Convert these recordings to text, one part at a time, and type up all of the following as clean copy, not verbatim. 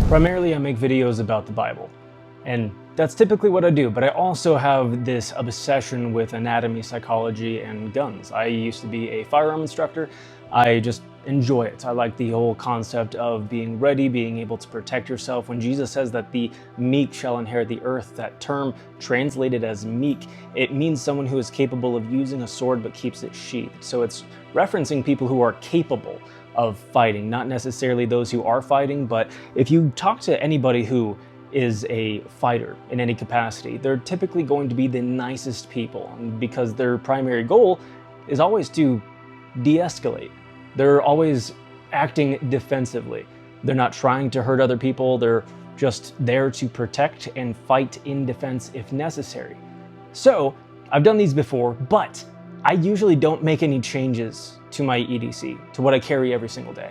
Primarily, I make videos about the Bible, and that's typically what I do, but I also have this obsession with anatomy, psychology, and guns. I used to be a firearm instructor. I just enjoy it. I like the whole concept of being ready, being able to protect yourself. When Jesus says that the meek shall inherit the earth, that term translated as meek, it means someone who is capable of using a sword but keeps it sheathed. So it's referencing people who are capable of fighting, not necessarily those who are fighting, but if you talk to anybody who is a fighter in any capacity, they're typically going to be the nicest people because their primary goal is always to de-escalate. They're always acting defensively. They're not trying to hurt other people. They're just there to protect and fight in defense if necessary. So I've done these before, but I usually don't make any changes to my EDC, to what I carry every single day.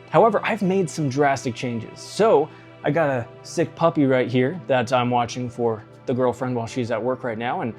However, I've made some drastic changes. So I got a sick puppy right here that I'm watching for the girlfriend while she's at work right now, and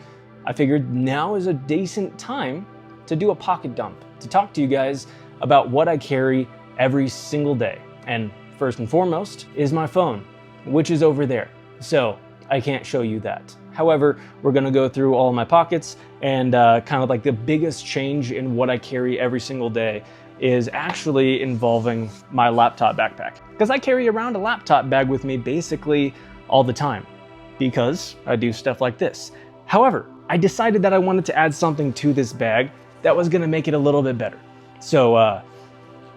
I figured now is a decent time to do a pocket dump, to talk to you guys about what I carry every single day. And first and foremost is my phone, which is over there. So I can't show you that. However, we're gonna go through all my pockets, and kind of like the biggest change in what I carry every single day is actually involving my laptop backpack. Because I carry around a laptop bag with me basically all the time because I do stuff like this. However, I decided that I wanted to add something to this bag that was gonna make it a little bit better. So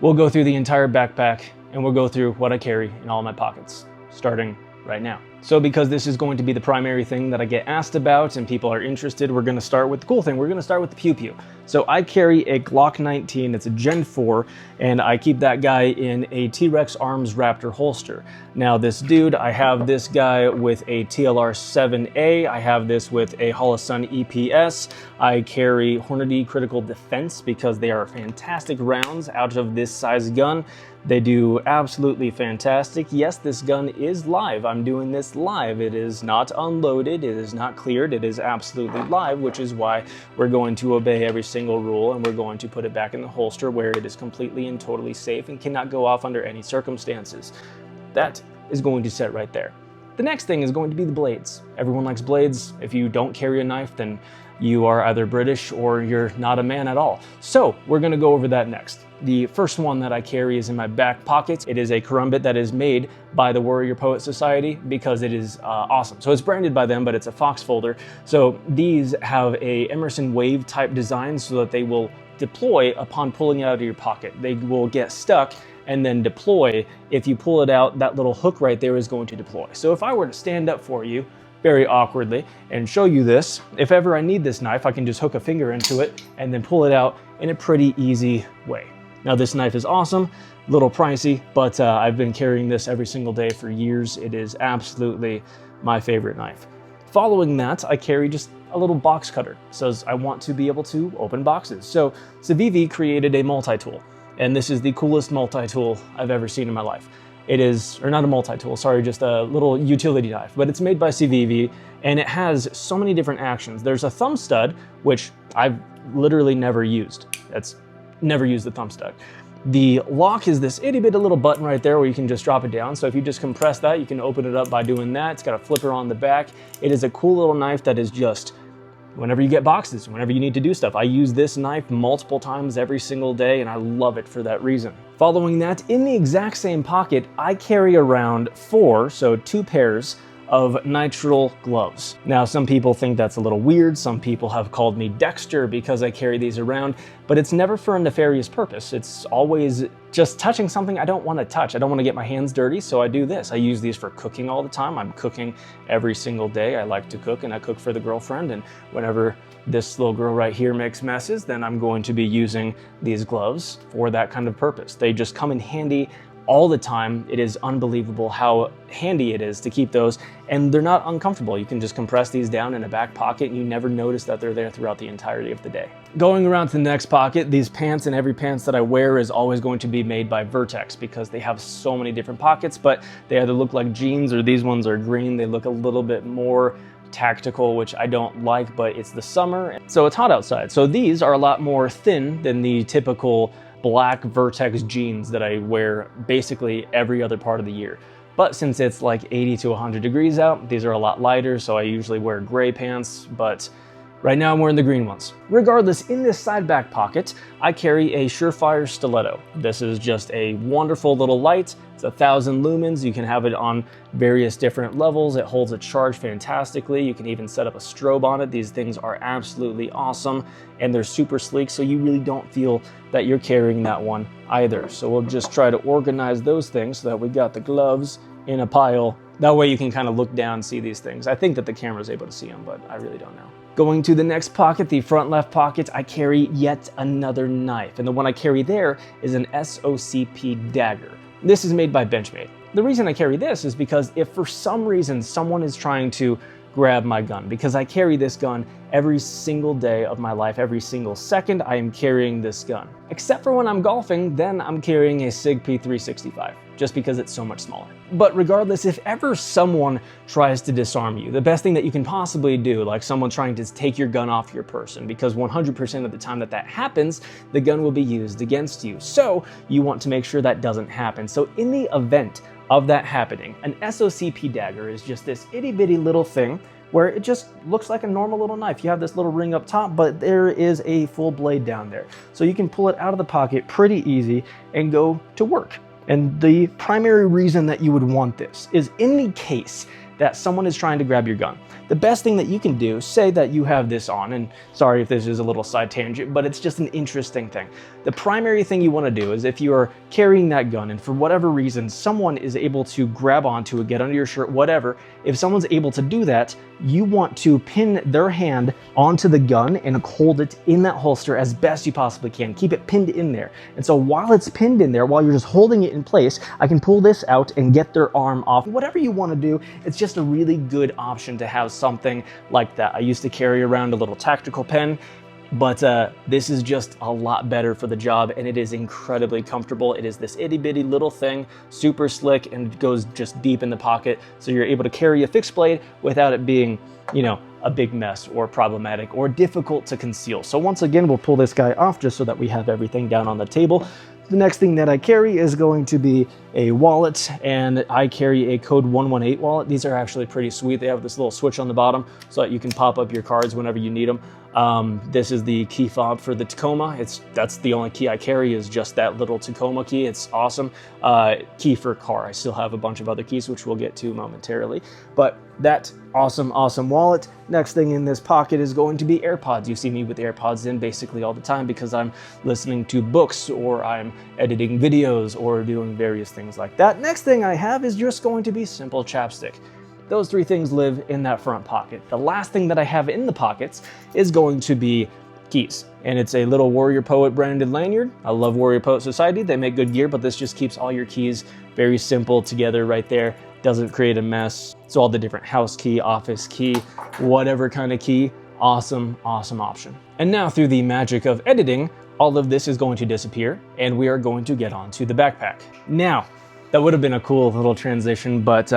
we'll go through the entire backpack and we'll go through what I carry in all my pockets, starting right now. So because this is going to be the primary thing that I get asked about and people are interested, we're gonna start with the cool thing. We're gonna start with the pew pew. So I carry a Glock 19, it's a Gen 4, and I keep that guy in a T-Rex Arms Raptor holster. Now this dude, I have this guy with a TLR 7A, I have this with a Holosun EPS, I carry Hornady Critical Defense because they are fantastic rounds out of this size gun. They do absolutely fantastic. Yes, this gun is live. I'm doing this live. It is not unloaded. It is not cleared. It is absolutely live, which is why we're going to obey every single rule and we're going to put it back in the holster where it is completely and totally safe and cannot go off under any circumstances. That is going to sit right there. The next thing is going to be the blades. Everyone likes blades. If you don't carry a knife, then you are either British or you're not a man at all. So we're gonna go over that next. The first one that I carry is in my back pocket. It is a karumbit that is made by the Warrior Poet Society because it is awesome. So it's branded by them, but it's a Fox folder. So these have a Emerson wave type design so that they will deploy upon pulling it out of your pocket. They will get stuck and then deploy. If you pull it out, that little hook right there is going to deploy. So if I were to stand up for you very awkwardly and show you this, if ever I need this knife, I can just hook a finger into it and then pull it out in a pretty easy way. Now this knife is awesome, a little pricey, but I've been carrying this every single day for years. It is absolutely my favorite knife. Following that, I carry just a little box cutter. So I want to be able to open boxes. So Civivi created a multi-tool, and this is the coolest multi-tool I've ever seen in my life. It is, or not a multi-tool, sorry, just a little utility knife, but it's made by Civivi and it has so many different actions. There's a thumb stud, which I've literally never used. Never used the thumb stud. The lock is this itty bitty little button right there where you can just drop it down. So if you just compress that, you can open it up by doing that. It's got a flipper on the back. It is a cool little knife that is just, whenever you get boxes, whenever you need to do stuff. I use this knife multiple times every single day and I love it for that reason. Following that, in the exact same pocket, I carry around two pairs of nitrile gloves. Now, some people think that's a little weird. Some people have called me Dexter because I carry these around, but it's never for a nefarious purpose. It's always just touching something I don't want to touch. I don't want to get my hands dirty, so I do this. I use these for cooking all the time. I'm cooking every single day. I like to cook and I cook for the girlfriend, and whenever this little girl right here makes messes, then I'm going to be using these gloves for that kind of purpose. They just come in handy all the time. It is unbelievable how handy it is to keep those, and they're not uncomfortable. You can just compress these down in a back pocket and you never notice that they're there throughout the entirety of the day. Going around to the next pocket, these pants and every pants that I wear is always going to be made by Vertex because they have so many different pockets, but they either look like jeans or these ones are green. They look a little bit more tactical, which I don't like, but it's the summer, so it's hot outside. So these are a lot more thin than the typical black Vertex jeans that I wear basically every other part of the year. But since it's like 80 to 100 degrees out, these are a lot lighter, so I usually wear gray pants, but right now I'm wearing the green ones. Regardless, in this side back pocket, I carry a Surefire stiletto. This is just a wonderful little light. It's 1,000 lumens. You can have it on various different levels. It holds a charge fantastically. You can even set up a strobe on it. These things are absolutely awesome, and they're super sleek, so you really don't feel that you're carrying that one either. So we'll just try to organize those things so that we got the gloves in a pile. That way you can kind of look down and see these things. I think that the camera's able to see them, but I really don't know. Going to the next pocket, the front left pocket, I carry yet another knife. And the one I carry there is an SOCP dagger. This is made by Benchmade. The reason I carry this is because if for some reason someone is trying to grab my gun, because I carry this gun every single day of my life, every single second I am carrying this gun. Except for when I'm golfing, then I'm carrying a SIG P365, just because it's so much smaller. But regardless, if ever someone tries to disarm you, the best thing that you can possibly do, like someone trying to take your gun off your person, because 100% of the time that that happens, the gun will be used against you. So you want to make sure that doesn't happen. So in the event of that happening, an SOCP dagger is just this itty bitty little thing where it just looks like a normal little knife. You have this little ring up top, but there is a full blade down there. So you can pull it out of the pocket pretty easy and go to work. And the primary reason that you would want this is in the case that someone is trying to grab your gun. The best thing that you can do, say that you have this on, and sorry if this is a little side tangent, but it's just an interesting thing. The primary thing you want to do is if you are carrying that gun and for whatever reason someone is able to grab onto it, get under your shirt, whatever, if someone's able to do that, you want to pin their hand onto the gun and hold it in that holster as best you possibly can. Keep it pinned in there. And so while it's pinned in there, while you're just holding it in place, I can pull this out and get their arm off. Whatever you want to do, it's just a really good option to have something like that. I used to carry around a little tactical pen, but this is just a lot better for the job, and it is incredibly comfortable. It is this itty bitty little thing, super slick, and goes just deep in the pocket, so you're able to carry a fixed blade without it being, you know, a big mess or problematic or difficult to conceal. So once again, we'll pull this guy off just so that we have everything down on the table. The next thing that I carry is going to be a wallet, and I carry a code 118 wallet. These are actually pretty sweet. They have this little switch on the bottom so that you can pop up your cards whenever you need them. This is the key fob for the Tacoma. That's the only key I carry, is just that little Tacoma key. It's awesome. Key for car. I still have a bunch of other keys, which we'll get to momentarily. But that awesome wallet. Next thing in this pocket is going to be AirPods. You see me with AirPods in basically all the time because I'm listening to books or I'm editing videos or doing various things like that. Next thing I have is just going to be simple chapstick. Those three things live in that front pocket. The last thing that I have in the pockets is going to be keys. And it's a little Warrior Poet branded lanyard. I love Warrior Poet Society. They make good gear, but this just keeps all your keys very simple together right there. Doesn't create a mess. So all the different house key, office key, whatever kind of key, awesome option. And now through the magic of editing, all of this is going to disappear and we are going to get onto the backpack. Now, that would have been a cool little transition, but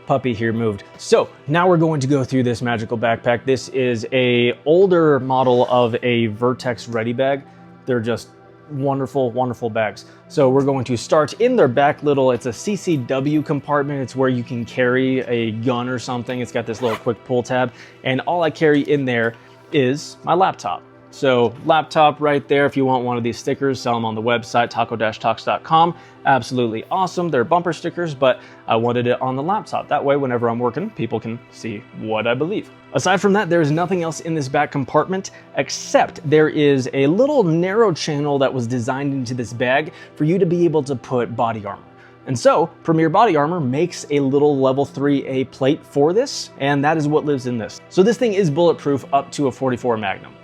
puppy here moved. So now we're going to go through this magical backpack. This is a older model of a Vertex Ready bag. They're just wonderful bags. So we're going to start in their back little, it's a CCW compartment. It's where you can carry a gun or something. It's got this little quick pull tab, and all I carry in there is my laptop. So laptop right there. If you want one of these stickers, sell them on the website, taco-talks.com. Absolutely awesome. They're bumper stickers, but I wanted it on the laptop. That way, whenever I'm working, people can see what I believe. Aside from that, there is nothing else in this back compartment, except there is a little narrow channel that was designed into this bag for you to be able to put body armor. And so, Premier Body Armor makes a little level 3A plate for this, and that is what lives in this. So this thing is bulletproof up to a 44 Magnum.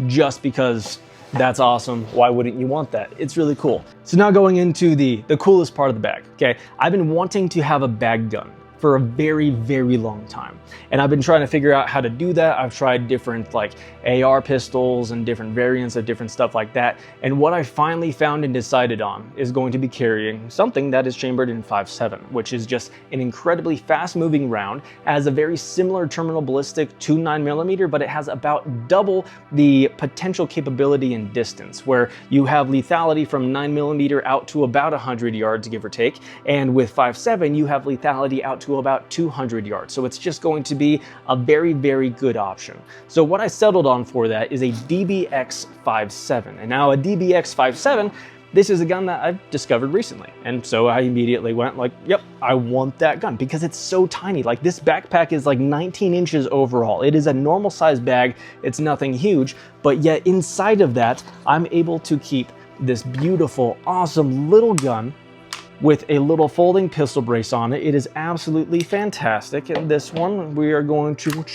Just because that's awesome. Why wouldn't you want that? It's really cool. So now going into the coolest part of the bag, okay? I've been wanting to have a bag gun for a very, very long time. And I've been trying to figure out how to do that. I've tried different like AR pistols and different variants of different stuff like that. And what I finally found and decided on is going to be carrying something that is chambered in 5.7, which is just an incredibly fast moving round, has a very similar terminal ballistic to 9mm, but it has about double the potential capability and distance, where you have lethality from 9mm out to about 100 yards, give or take. And with 5.7, you have lethality out to about 200 yards. So it's just going to be a very, very good option. So what I settled on for that is a DBX 5.7. And now a DBX 5.7, this is a gun that I've discovered recently. And so I immediately went like, yep, I want that gun because it's so tiny. Like this backpack is like 19 inches overall. It is a normal size bag. It's nothing huge, but yet inside of that, I'm able to keep this beautiful, awesome little gun with a little folding pistol brace on it. It is absolutely fantastic. And this one, we are going to,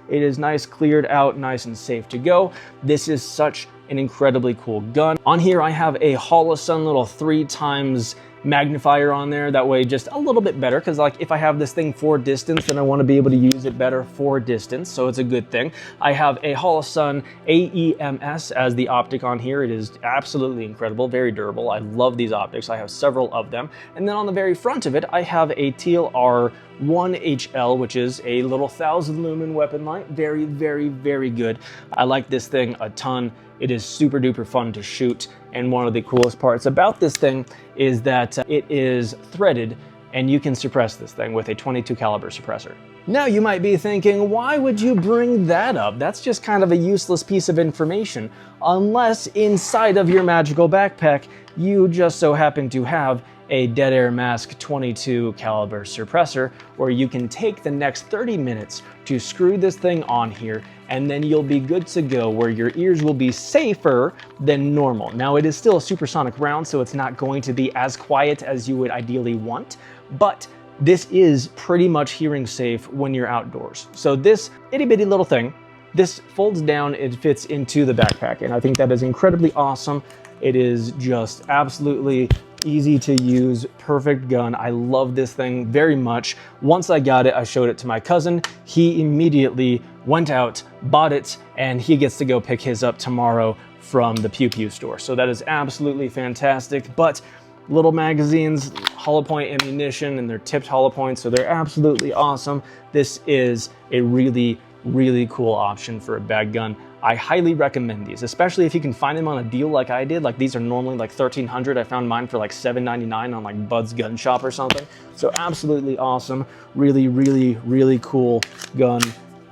it is nice, cleared out, nice and safe to go. This is such an incredibly cool gun. On here, I have a Holosun little 3x magnifier on there. That way, just a little bit better, because like if I have this thing for distance, then I want to be able to use it better for distance. So it's a good thing. I have a Holosun AEMS as the optic on here. It is absolutely incredible, very durable. I love these optics. I have several of them. And then on the very front of it, I have a Teal R1HL, which is a little 1000 lumen weapon light. Very, very, very good. I like this thing a ton. It is super duper fun to shoot. And one of the coolest parts about this thing is that it is threaded and you can suppress this thing with a 22 caliber suppressor. Now you might be thinking, why would you bring that up? That's just kind of a useless piece of information, unless inside of your magical backpack, you just so happen to have a Dead Air Mask 22 caliber suppressor, where you can take the next 30 minutes to screw this thing on here, and then you'll be good to go, where your ears will be safer than normal. Now it is still a supersonic round, so it's not going to be as quiet as you would ideally want, but this is pretty much hearing safe when you're outdoors. So this itty bitty little thing, this folds down, it fits into the backpack, and I think that is incredibly awesome. It is just absolutely easy to use, perfect gun. I love this thing very much. Once I got it, I showed it to my cousin. He immediately went out, bought it, and he gets to go pick his up tomorrow from the Pew Pew store. So that is absolutely fantastic. But little magazines, hollow point ammunition, and they're tipped hollow points, so they're absolutely awesome. This is a really, really cool option for a bag gun. I highly recommend these, especially if you can find them on a deal like I did. Like these are normally like $1,300. I found mine for like $7.99 on like Bud's Gun Shop or something. So absolutely awesome. Really, really, really cool gun.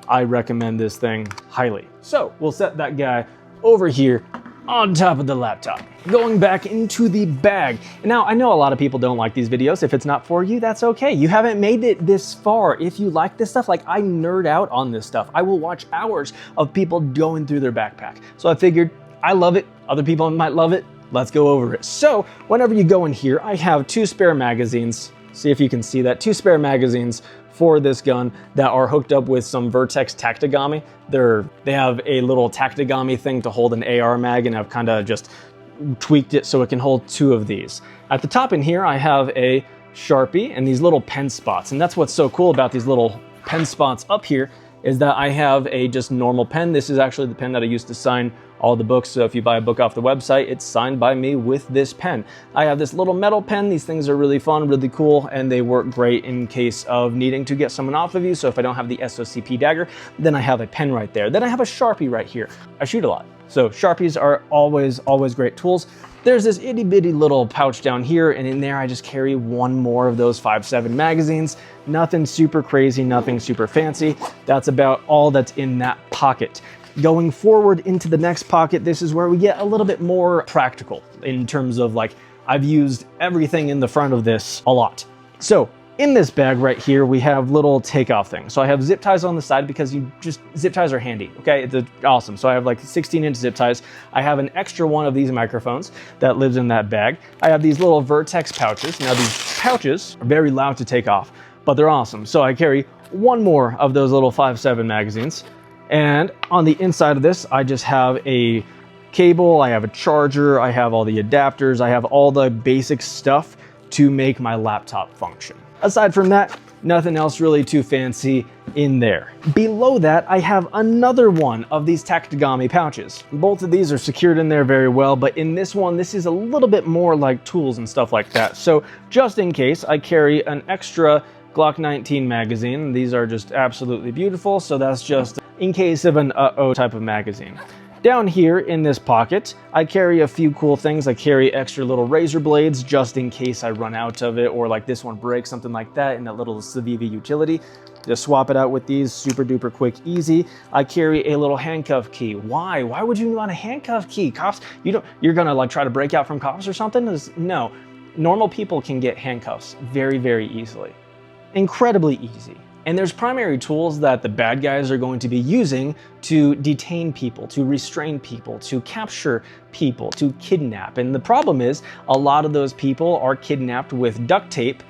I recommend this thing highly. So we'll set that guy over here on top of the laptop. Going back into the bag. Now, I know a lot of people don't like these videos. If it's not for you, that's okay. You haven't made it this far. If you like this stuff, like I nerd out on this stuff. I will watch hours of people going through their backpack. So I figured, I love it. Other people might love it. Let's go over it. So whenever you go in here, I have 2 spare magazines. See if you can see that. 2 spare magazines for this gun that are hooked up with some Vertex Tactigami. They have a little Tactigami thing to hold an AR mag, and I've kind of just tweaked it so it can hold 2 of these. At the top in here, I have a Sharpie and these little pen spots. And that's what's so cool about these little pen spots up here, is that I have a just normal pen. This is actually the pen that I used to sign all the books. So if you buy a book off the website, it's signed by me with this pen. I have this little metal pen. These things are really fun, really cool, and they work great in case of needing to get someone off of you. So if I don't have the SOCP dagger, then I have a pen right there. Then I have a Sharpie right here. I shoot a lot, so Sharpies are always great tools. There's this itty bitty little pouch down here, and in there I just carry 1 more of those 5.7 magazines. Nothing super crazy, nothing super fancy. That's about all that's in that pocket. Going forward into the next pocket, this is where we get a little bit more practical in terms of like, I've used everything in the front of this a lot. So in this bag right here, we have little takeoff things. So I have zip ties on the side because zip ties are handy, okay? It's awesome. So I have like 16-inch zip ties. I have an extra one of these microphones that lives in that bag. I have these little Vertex pouches. Now these pouches are very loud to take off, but they're awesome. So I carry 1 more of those little 5.7 magazines. And on the inside of this, I just have a cable, I have a charger, I have all the adapters, I have all the basic stuff to make my laptop function. Aside from that, Nothing else really too fancy in there. Below that, I have another one of these Tactigami pouches. Both of these are secured in there very well, but in this one, this is a little bit more like tools and stuff like that. So just in case, I carry an extra Glock 19 magazine. These are just absolutely beautiful, so that's just in case of an uh-oh type of magazine. Down here in this pocket, I carry a few cool things. I carry extra little razor blades just in case I run out of it, or like this one breaks, something like that, in that little Civivi utility. Just swap it out with these, super duper quick, easy. I carry a little handcuff key. Why? Why would you want a handcuff key? Cops, you're gonna like try to break out from cops or something? No, normal people can get handcuffs very, very easily. Incredibly easy. And there's primary tools that the bad guys are going to be using to detain people, to restrain people, to capture people, to kidnap. And the problem is, a lot of those people are kidnapped with duct tape,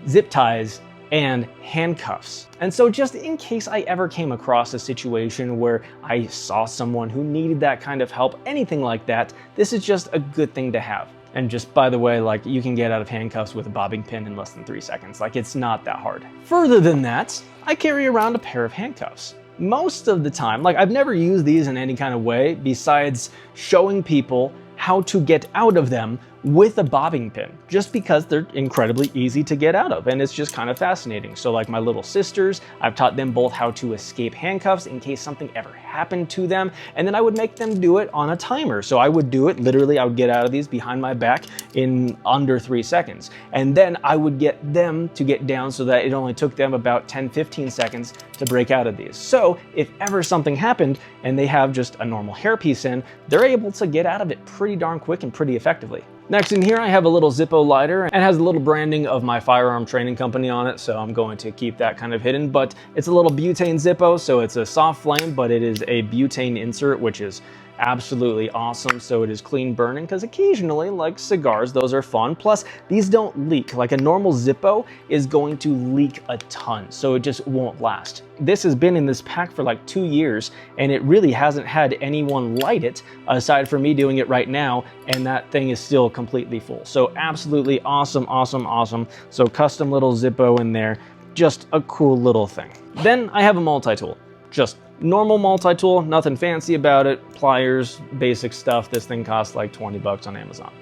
zip ties, and handcuffs. And so just in case I ever came across a situation where I saw someone who needed that kind of help, anything like that, this is just a good thing to have. And just by the way, like, you can get out of handcuffs with a bobbing pin in less than 3 seconds. Like, it's not that hard. Further than that, I carry around a pair of handcuffs. Most of the time, like, I've never used these in any kind of way besides showing people how to get out of them with a bobbing pin, just because they're incredibly easy to get out of, and it's just kind of fascinating. So like my little sisters, I've taught them both how to escape handcuffs in case something ever happened to them, and then I would make them do it on a timer. So I would do it, literally I would get out of these behind my back in under 3 seconds, and then I would get them to get down so that it only took them about 10-15 seconds to break out of these. So if ever something happened and they have just a normal hairpiece in, they're able to get out of it pretty darn quick and pretty effectively. Next in here, I have a little Zippo lighter, and has a little branding of my firearm training company on it, so I'm going to keep that kind of hidden, but it's a little butane Zippo, so it's a soft flame, but it is a butane insert, which is absolutely awesome. So it is clean burning, because occasionally, like cigars, those are fun. Plus, these don't leak. Like a normal Zippo is going to leak a ton, so it just won't last. This has been in this pack for like 2 years, and it really hasn't had anyone light it, aside from me doing it right now, and that thing is still completely full. So absolutely awesome, awesome, awesome. So custom little Zippo in there, just a cool little thing. Then I have a multi-tool. Just normal multi-tool, nothing fancy about it, pliers, basic stuff. This thing costs like 20 bucks on Amazon.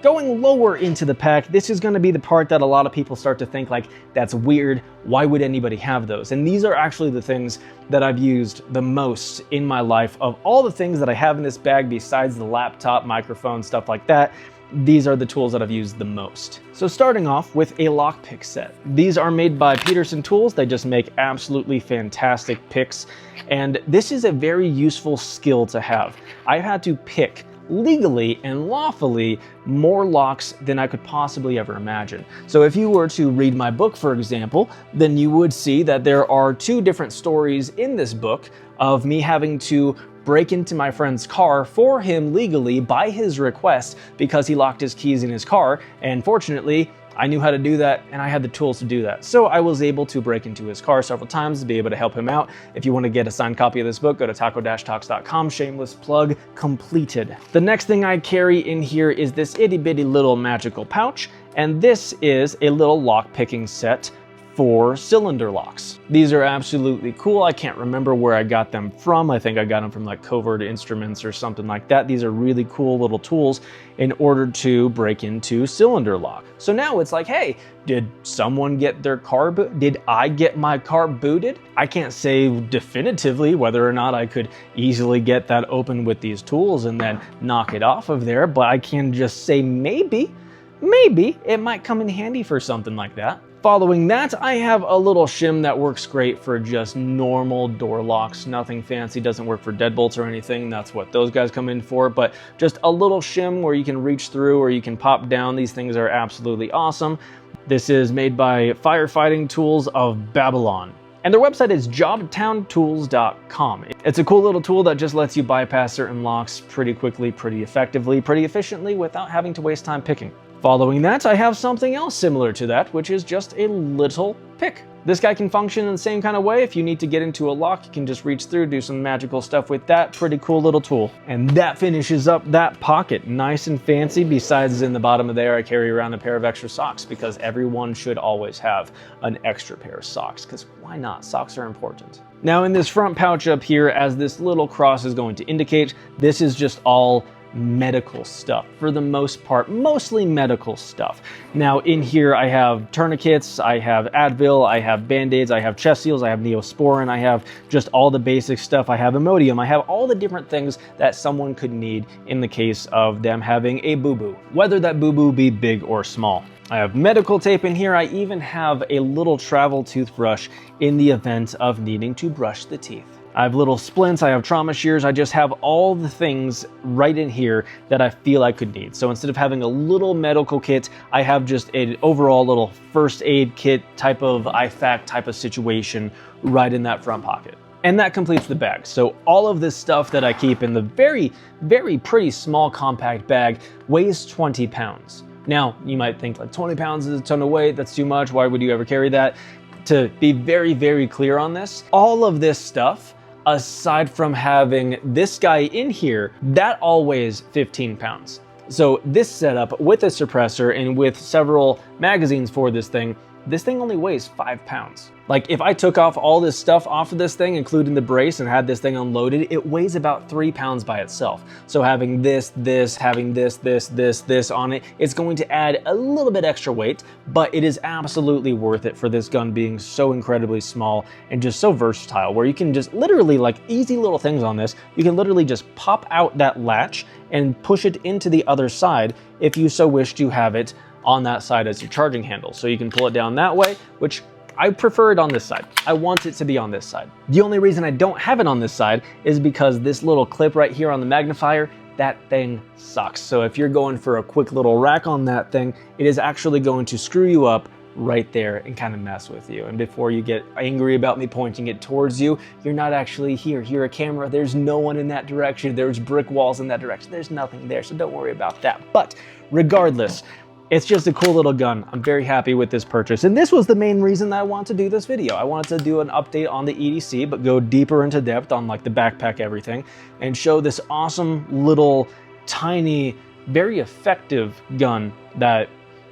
Going lower into the pack, this is going to be the part that a lot of people start to think like, that's weird, why would anybody have those? And these are actually the things that I've used the most in my life. Of all the things that I have in this bag, besides the laptop, microphone, stuff like that, these are the tools that I've used the most. So starting off with a lockpick set. These are made by Peterson Tools. They just make absolutely fantastic picks. And this is a very useful skill to have. I've had to pick legally and lawfully more locks than I could possibly ever imagine. So if you were to read my book, for example, then you would see that there are 2 different stories in this book of me having to break into my friend's car for him legally by his request because he locked his keys in his car, and fortunately I knew how to do that and I had the tools to do that. So I was able to break into his car several times to be able to help him out. If you want to get a signed copy of this book, go to taco-talks.com. Shameless plug completed. The next thing I carry in here is this itty bitty little magical pouch, and this is a little lock picking set for cylinder locks. These are absolutely cool. I can't remember where I got them from. I think I got them from like Covert Instruments or something like that. These are really cool little tools in order to break into cylinder lock. So now it's like, hey, did someone get their car booted? Did I get my car booted? I can't say definitively whether or not I could easily get that open with these tools and then knock it off of there, but I can just say maybe it might come in handy for something like that. Following that, I have a little shim that works great for just normal door locks. Nothing fancy, doesn't work for deadbolts or anything. That's what those guys come in for, but just a little shim where you can reach through or you can pop down. These things are absolutely awesome. This is made by Firefighting Tools of Babylon, and their website is jobtowntools.com. It's a cool little tool that just lets you bypass certain locks pretty quickly, pretty effectively, pretty efficiently without having to waste time picking. Following that, I have something else similar to that, which is just a little pick. This guy can function in the same kind of way. If you need to get into a lock, you can just reach through, do some magical stuff with that. Pretty cool little tool. And that finishes up that pocket. Nice and fancy. Besides, in the bottom of there, I carry around a pair of extra socks because everyone should always have an extra pair of socks, because why not? Socks are important. Now in this front pouch up here, as this little cross is going to indicate, this is just all medical stuff for the most part, mostly medical stuff. Now in here I have tourniquets, I have Advil, I have band-aids, I have chest seals, I have Neosporin, I have just all the basic stuff, I have Imodium, I have all the different things that someone could need in the case of them having a boo-boo, whether that boo-boo be big or small. I have medical tape in here. I even have a little travel toothbrush in the event of needing to brush the teeth. I have little splints, I have trauma shears, I just have all the things right in here that I feel I could need. So instead of having a little medical kit, I have just an overall little first aid kit type of IFAK type of situation right in that front pocket. And that completes the bag. So all of this stuff that I keep in the very, very pretty small compact bag weighs 20 pounds. Now, you might think like 20 pounds is a ton of weight, that's too much, why would you ever carry that? To be very, very clear on this, all of this stuff, aside from having this guy in here, that all weighs 15 pounds. So this setup with a suppressor and with several magazines for this thing only weighs 5 pounds. Like if I took off all this stuff off of this thing, including the brace, and had this thing unloaded, it weighs about 3 pounds by itself. So having having this on it, it's going to add a little bit extra weight, but it is absolutely worth it for this gun being so incredibly small and just so versatile, where you can just literally, like easy little things on this, you can literally just pop out that latch and push it into the other side if you so wish to have it on that side as your charging handle. So you can pull it down that way, which I prefer it on this side. I want it to be on this side. The only reason I don't have it on this side is because this little clip right here on the magnifier, that thing sucks. So if you're going for a quick little rack on that thing, it is actually going to screw you up right there and kind of mess with you. And before you get angry about me pointing it towards you, you're not actually here. You're a camera. There's no one in that direction. There's brick walls in that direction. There's nothing there, so don't worry about that. But regardless, it's just a cool little gun. I'm very happy with this purchase. And this was the main reason that I wanted to do this video. I wanted to do an update on the EDC, but go deeper into depth on like the backpack, everything, and show this awesome little tiny, very effective gun that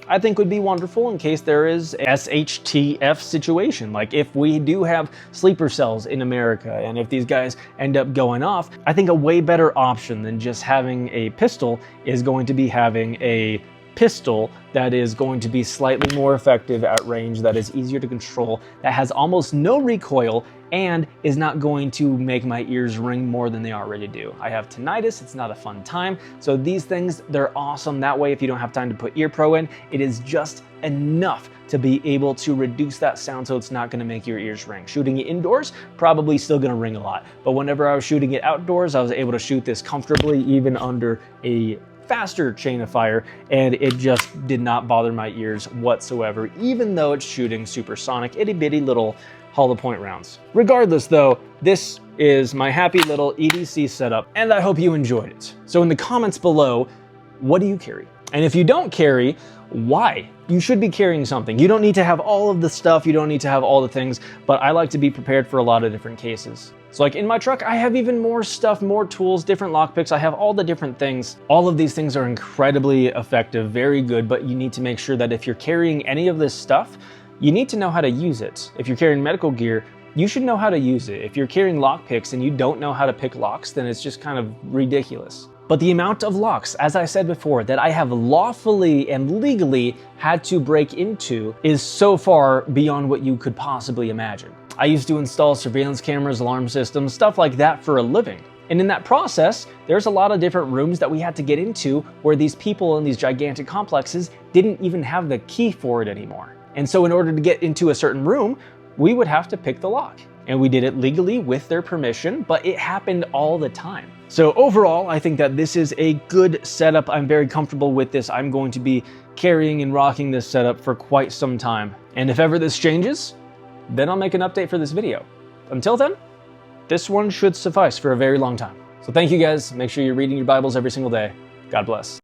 I think would be wonderful in case there is a SHTF situation. Like if we do have sleeper cells in America and if these guys end up going off, I think a way better option than just having a pistol is going to be having a pistol that is going to be slightly more effective at range, that is easier to control, that has almost no recoil, and is not going to make my ears ring more than they already do. I have tinnitus, it's not a fun time, so these things, they're awesome. That way, if you don't have time to put ear pro in, it is just enough to be able to reduce that sound so it's not gonna make your ears ring. Shooting it indoors, probably still gonna ring a lot, but whenever I was shooting it outdoors, I was able to shoot this comfortably, even under a faster chain of fire, and it just did not bother my ears whatsoever, even though it's shooting supersonic itty bitty little hollow point rounds. Regardless though, this is my happy little EDC setup, and I hope you enjoyed it. So in the comments below, what do you carry? And if you don't carry, why? You should be carrying something. You don't need to have all of the stuff, you don't need to have all the things, but I like to be prepared for a lot of different cases. So like in my truck, I have even more stuff, more tools, different lockpicks. I have all the different things. All of these things are incredibly effective, very good, but you need to make sure that if you're carrying any of this stuff, you need to know how to use it. If you're carrying medical gear, you should know how to use it. If you're carrying lockpicks and you don't know how to pick locks, then it's just kind of ridiculous. But the amount of locks, as I said before, that I have lawfully and legally had to break into is so far beyond what you could possibly imagine. I used to install surveillance cameras, alarm systems, stuff like that for a living. And in that process, there's a lot of different rooms that we had to get into where these people in these gigantic complexes didn't even have the key for it anymore. And so in order to get into a certain room, we would have to pick the lock. And we did it legally with their permission, but it happened all the time. So overall, I think that this is a good setup. I'm very comfortable with this. I'm going to be carrying and rocking this setup for quite some time. And if ever this changes, then I'll make an update for this video. Until then, this one should suffice for a very long time. So thank you guys. Make sure you're reading your Bibles every single day. God bless.